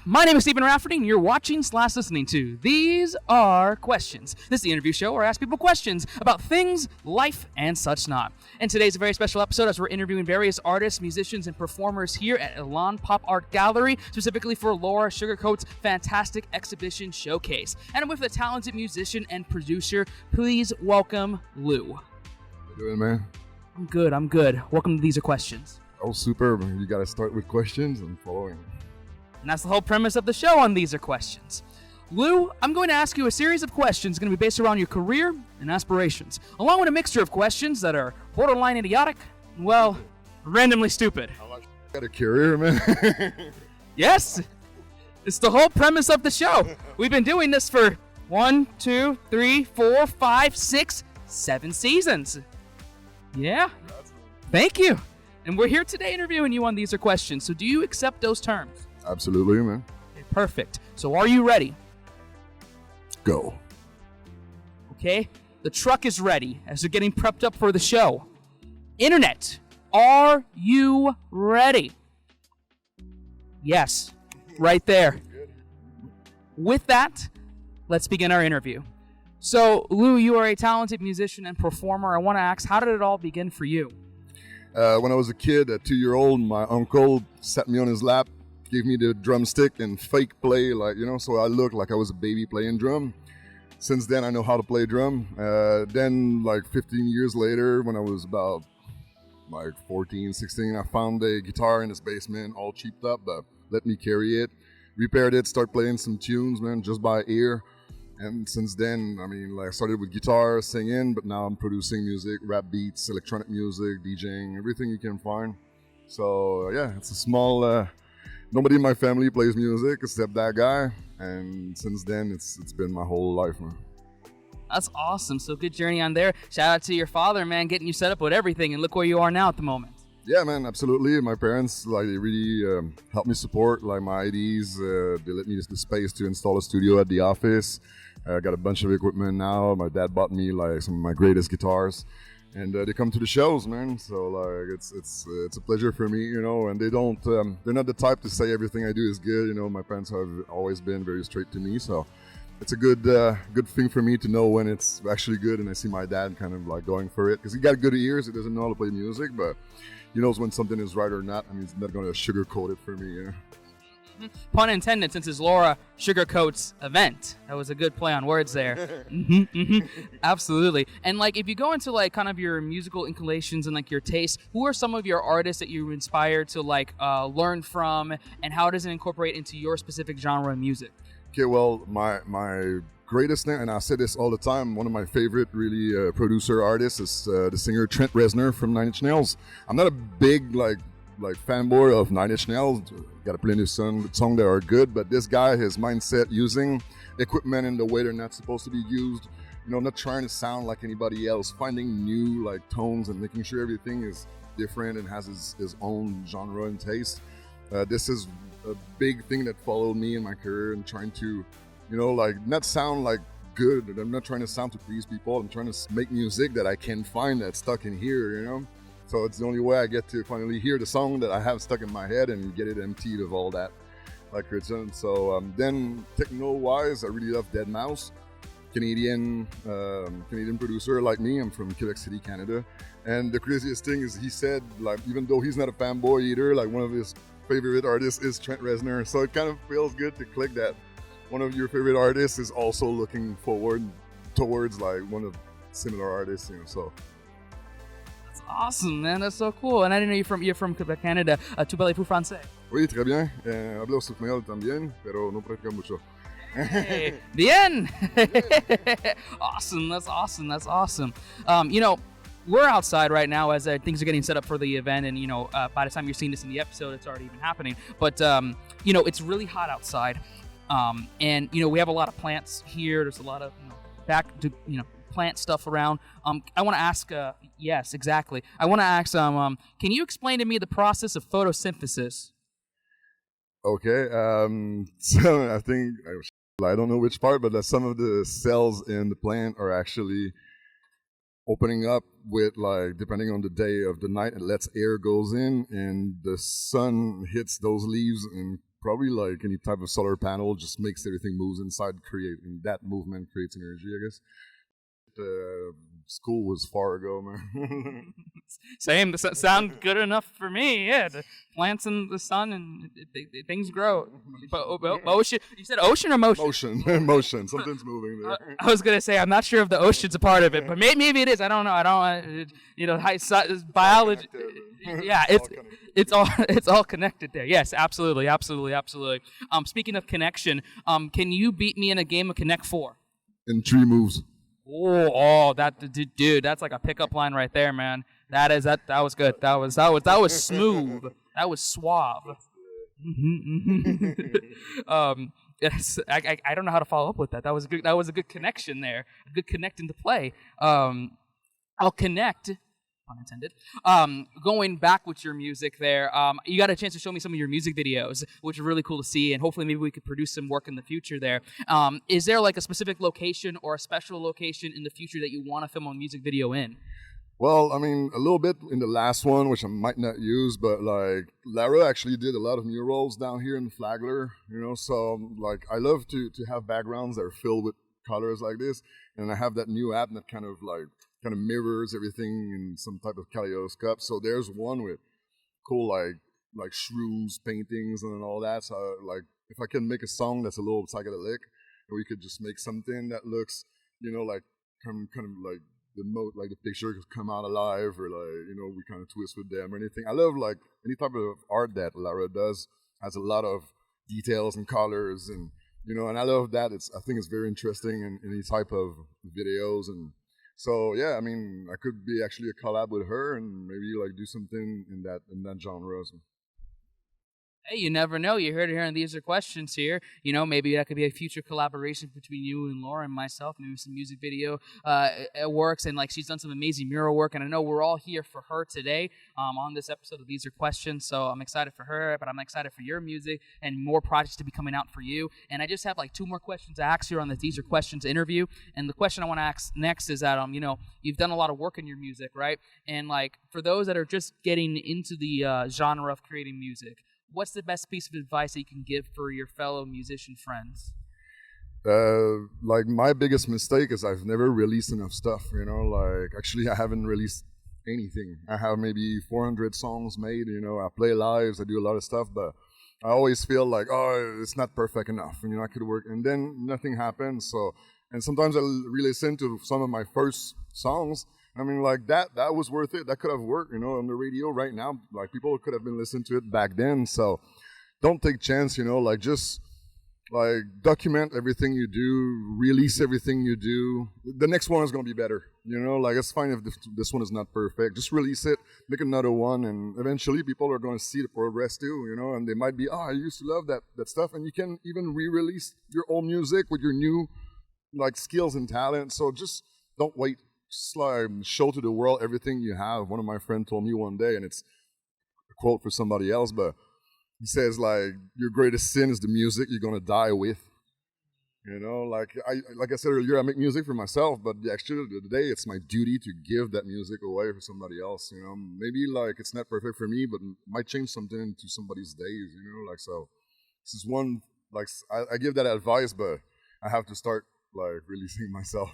My name is Stephen Rafferty, and you're watching/listening to These Are Questions. This is the interview show where I ask people questions about things, life, and such not. And today's a very special episode as we're interviewing various artists, musicians, and performers here at Elan Pop Art Gallery, specifically for Laura Sugarcoat's fantastic exhibition showcase. And I'm with a talented musician and producer. Please welcome Lou. How you doing, man? I'm good. Welcome to These Are Questions. Oh, superb. You got to start with questions and following. And that's the whole premise of the show on These Are Questions. Lou, I'm going to ask you a series of questions going to be based around your career and aspirations, along with a mixture of questions that are borderline idiotic and, well, randomly stupid. Got a career, man. Yes, it's the whole premise of the show. We've been doing this for 1, 2, 3, 4, 5, 6, 7 seasons. Yeah, thank you. And we're here today interviewing you on These Are Questions, so do you accept those terms? Absolutely, man. Okay, perfect. So are you ready? Go. Okay, the truck is ready as they're getting prepped up for the show. Internet, are you ready? Yes, right there. With that, let's begin our interview. So, Lou, you are a talented musician and performer. I want to ask, how did it all begin for you? When I was a kid, a 2-year-old, my uncle sat me on his lap, gave me the drumstick and fake play, so I looked like I was a baby playing drum. Since then, I know how to play drum. Then, 15 years later, when I was about 14, 16, I found a guitar in his basement, all cheaped up, but let me carry it, repaired it, start playing some tunes, man, just by ear. And since then, I started with guitar, singing, but now I'm producing music, rap beats, electronic music, DJing, everything you can find. So, yeah, it's a small... nobody in my family plays music except that guy. And since then, it's been my whole life, man. That's awesome. So good journey on there. Shout out to your father, man, getting you set up with everything. And look where you are now at the moment. Yeah, man, absolutely. My parents, they really helped me support, my IDs. They let me use the space to install a studio at the office. I got a bunch of equipment now. My dad bought me, some of my greatest guitars. And they come to the shows, man. So, it's a pleasure for me, and they don't, they're not the type to say everything I do is good. My parents have always been very straight to me. So, it's a good thing for me to know when it's actually good. And I see my dad kind of going for it. Because he got good ears. He doesn't know how to play music, but he knows when something is right or not. He's not going to sugarcoat it for me, Pun intended, since it's Laura Sugarcoat's event. That was a good play on words there. Absolutely. And if you go into kind of your musical inclinations and your taste, who are some of your artists that you inspire to learn from, and how does it incorporate into your specific genre of music? Okay, well, my greatest thing, and I say this all the time, one of my favorite really producer artists is the singer Trent Reznor from Nine Inch Nails. I'm not a big fanboy of Nine Inch Nails. Got plenty of songs that are good, but this guy, his mindset, using equipment in the way they're not supposed to be used, not trying to sound like anybody else, finding new tones and making sure everything is different and has his own genre and taste. This is a big thing that followed me in my career, and trying to, not sound good. I'm not trying to sound to please people. I'm trying to make music that I can find that's stuck in here, So it's the only way I get to finally hear the song that I have stuck in my head and get it emptied of all that, So then techno-wise, I really love Deadmau5, Canadian producer like me. I'm from Quebec City, Canada. And the craziest thing is he said, even though he's not a fanboy either, one of his favorite artists is Trent Reznor. So it kind of feels good to click that one of your favorite artists is also looking forward towards one of similar artists, so... Awesome, man. That's so cool. And I didn't know you're from Quebec, Canada. Tu parles-vous français? Oui, très bien. Hablo español también, pero no practico mucho. Hey, bien. Awesome. That's awesome. We're outside right now as things are getting set up for the event, and by the time you're seeing this in the episode, it's already even happening. But it's really hot outside, and we have a lot of plants here. There's a lot of plant stuff around. I want to ask, yes, exactly. I want to ask, can you explain to me the process of photosynthesis? Okay, so I think, I don't know which part, but some of the cells in the plant are actually opening up with, depending on the day of the night, it lets air goes in, and the sun hits those leaves and probably like any type of solar panel just makes everything moves inside, and that movement creates energy, I guess. School was far ago, man. Same. Sound good enough for me. Yeah, the plants in the sun and things grow. Ocean. You said ocean or motion? Motion. Something's moving there. I was gonna say I'm not sure if the ocean's a part of it, but maybe it is. I don't know. Biology. Yeah, it's all connected there. Yes, absolutely. Speaking of connection, can you beat me in a game of Connect 4? In 3 moves. Dude, that's like a pickup line right there, man. That was good. That was smooth. That was suave. Yes, I don't know how to follow up with that. That was good. That was a good connection there. A good connecting to play. I'll connect. Pun intended. Going back with your music there, you got a chance to show me some of your music videos, which are really cool to see, and hopefully maybe we could produce some work in the future there. Is there like a specific location or a special location in the future that you want to film a music video in? Well, I mean, a little bit in the last one, which I might not use, but like Lara actually did a lot of murals down here in Flagler, so like I love to have backgrounds that are filled with colors like this, and I have that new app that kind of mirrors everything in some type of kaleidoscope. So there's one with cool like shrews, paintings, and all that. So like if I can make a song that's a little psychedelic, we could just make something that looks, like kind of like the picture could come out alive, or like we kind of twist with them or anything. I love like any type of art that Lara does has a lot of details and colors, and and I love that. I think it's very interesting in any type of videos. And so yeah, I mean, I could be actually a collab with her and maybe like do something in that genre. Hey, you never know. You heard it here, and these are questions here. Maybe that could be a future collaboration between you and Laura and myself. Maybe some music video works, and like she's done some amazing mural work. And I know we're all here for her today on this episode of These Are Questions. So I'm excited for her, but I'm excited for your music and more projects to be coming out for you. And I just have like 2 more questions to ask you on the These Are Questions interview. And the question I want to ask next is that you've done a lot of work in your music, right? And like for those that are just getting into the genre of creating music, what's the best piece of advice that you can give for your fellow musician friends? Like my biggest mistake is I've never released enough stuff, like actually I haven't released anything. I have maybe 400 songs made, I play lives, I do a lot of stuff, but I always feel like, it's not perfect enough, I could work, and then nothing happens. So, and sometimes I re-listen to some of my first songs. I mean, like that was worth it. That could have worked, on the radio right now. Like people could have been listening to it back then. So don't take chance, like just like document everything you do, release everything you do. The next one is going to be better, like it's fine if this one is not perfect. Just release it, make another one, and eventually people are going to see the progress too, and they might be, I used to love that stuff. And you can even re-release your old music with your new like skills and talent. So just don't wait. Just like show to the world everything you have. One of my friends told me one day, and it's a quote for somebody else, but he says like, your greatest sin is the music you're gonna die with. Like I said earlier, I make music for myself, but actually today it's my duty to give that music away for somebody else. Maybe like it's not perfect for me, but it might change something to somebody's days. Like so. This is one like I give that advice, but I have to start like releasing myself.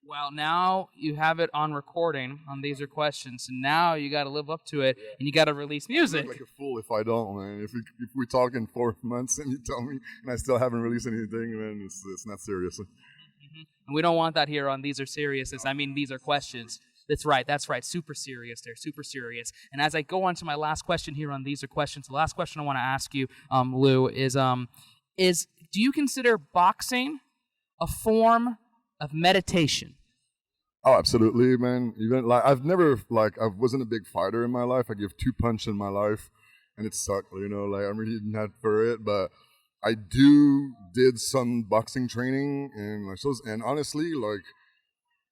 Well, now you have it on recording on These Are Questions, and now you got to live up to it, and you got to release music. I look like a fool if I don't, man. If we talk in 4 months and you tell me and I still haven't released anything, man, it's not serious. Mm-hmm. And we don't want that here on These Are Serious. I mean, These Are Questions. That's right. Super serious there. Super serious. And as I go on to my last question here on These Are Questions, the last question I want to ask you, Lou, is do you consider boxing a form of meditation? Oh, absolutely, man. Even like I wasn't a big fighter in my life. I give 2 punches in my life, and it sucked. Like I'm really not for it. But I did some boxing training and honestly, like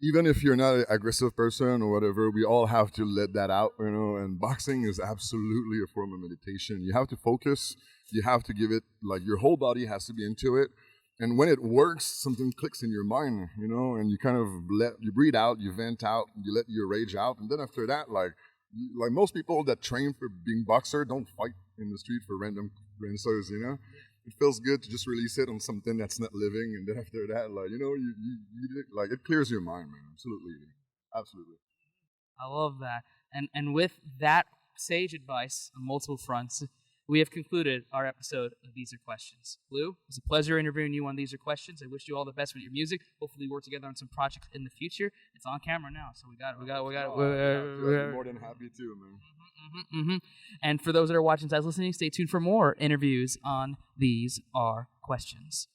even if you're not an aggressive person or whatever, we all have to let that out. And boxing is absolutely a form of meditation. You have to focus. You have to give it like your whole body has to be into it. And when it works, something clicks in your mind, and you kind of you breathe out, you vent out, you let your rage out. And then after that, like most people that train for being boxer don't fight, in the street for random brainstorms, It feels good to just release it on something that's not living, and then after that, like, you like, it clears your mind, man. Absolutely. I love that. And with that sage advice on multiple fronts, we have concluded our episode of These Are Questions. Lou, it was a pleasure interviewing you on These Are Questions. I wish you all the best with your music. Hopefully, we work together on some projects in the future. It's on camera now, so we got it. We're more than happy too, man. And for those that are watching as listening, stay tuned for more interviews on These Are Questions.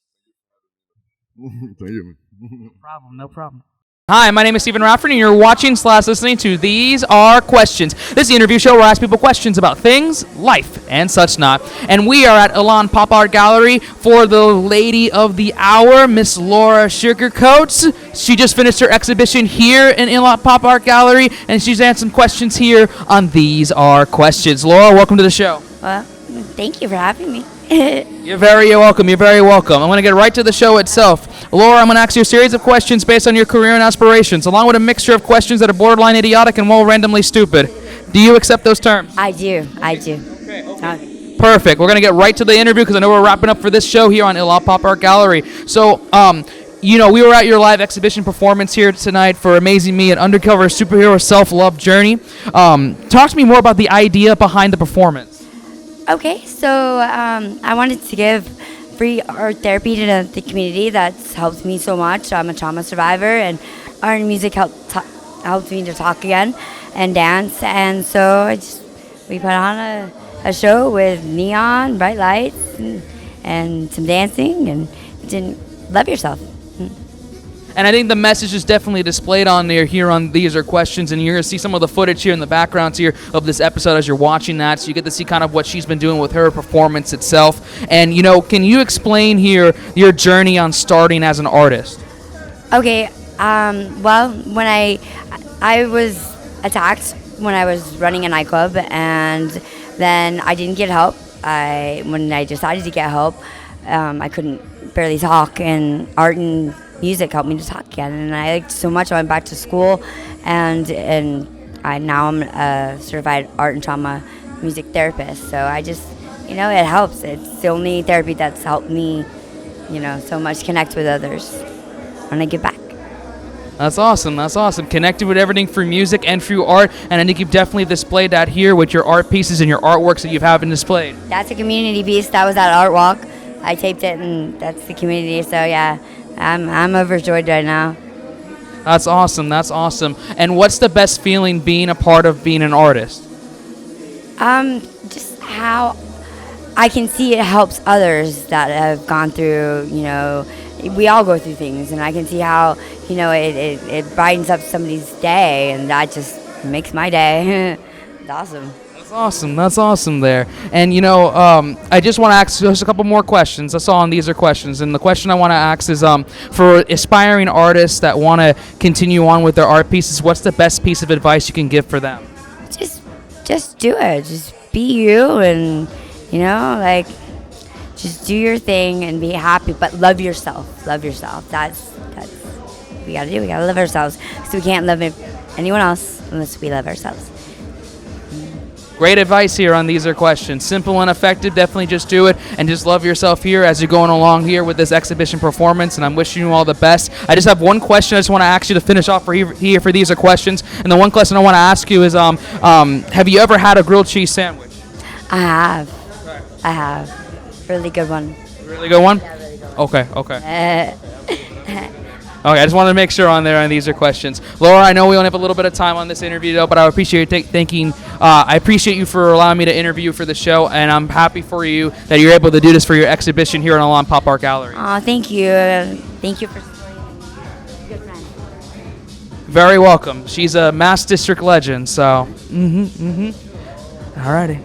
Thank you, man. No problem. Hi, my name is Stephen Rafferty, and you're watching/listening to These Are Questions. This is the interview show where I ask people questions about things, life, and such not. And we are at Elan Pop Art Gallery for the lady of the hour, Miss Lara Sugarcoats. She just finished her exhibition here in Elan Pop Art Gallery, and she's answering questions here on These Are Questions. Lara, welcome to the show. Well, thank you for having me. You're very welcome. I'm going to get right to the show itself. Lara, I'm going to ask you a series of questions based on your career and aspirations, along with a mixture of questions that are borderline idiotic and randomly stupid. Do you accept those terms? I do. Okay. Perfect. We're going to get right to the interview because I know we're wrapping up for this show here on Elan Pop Art Gallery. So, we were at your live exhibition performance here tonight for Amazing Me, an Undercover Superhero Self-Love Journey. Talk to me more about the idea behind the performance. Okay, so I wanted to give free art therapy to the community. That's helped me so much. I'm a trauma survivor, and art and music helped me to talk again and dance. And so we put on a show with neon, bright lights, and some dancing, and love yourself. And I think the message is definitely displayed on there here on These Are Questions, and you're going to see some of the footage here in the backgrounds here of this episode as you're watching that, so you get to see kind of what she's been doing with her performance itself. And, can you explain here your journey on starting as an artist? Okay, well, when I was attacked when I was running a nightclub, and then I didn't get help. When I decided to get help, I couldn't barely talk, and art and music helped me to talk again, and I liked it so much. I went back to school, and now I'm a certified art and trauma music therapist. So I just, it helps. It's the only therapy that's helped me, so much connect with others when I give back. That's awesome. Connected with everything through music and through art, and I think you've definitely displayed that here with your art pieces and your artworks that you have displayed. That's a community piece. That was at Art Walk. I taped it, and that's the community. So yeah. I'm overjoyed right now. That's awesome. And what's the best feeling being a part of being an artist? Just how I can see it helps others that have gone through, we all go through things, and I can see how, it brightens up somebody's day, and that just makes my day. It's awesome. That's awesome there. And, I just want to ask just a couple more questions. That's all on These Are Questions. And the question I want to ask is, for aspiring artists that want to continue on with their art pieces, what's the best piece of advice you can give for them? Just do it. Just be you, and, just do your thing and be happy, but love yourself. That's what we got to do. We got to love ourselves, because we can't love anyone else unless we love ourselves. Great advice here on These Are Questions. Simple and effective. Definitely just do it and just love yourself here as you're going along here with this exhibition performance, and I'm wishing you all the best. I just have one question I just want to ask you to finish off for here for These Are Questions. And the one question I want to ask you is, have you ever had a grilled cheese sandwich? I have. Really good one. Really good one? Yeah, really good one. Okay. Okay, I just wanted to make sure on there on These Are Questions. Lara, I know we only have a little bit of time on this interview, though, but I appreciate I appreciate you for allowing me to interview for the show, and I'm happy for you that you're able to do this for your exhibition here in Elan Pop Art Gallery. Oh, thank you. Thank you for supporting me. Good friend. Very welcome. She's a Mass District legend, so. Alrighty.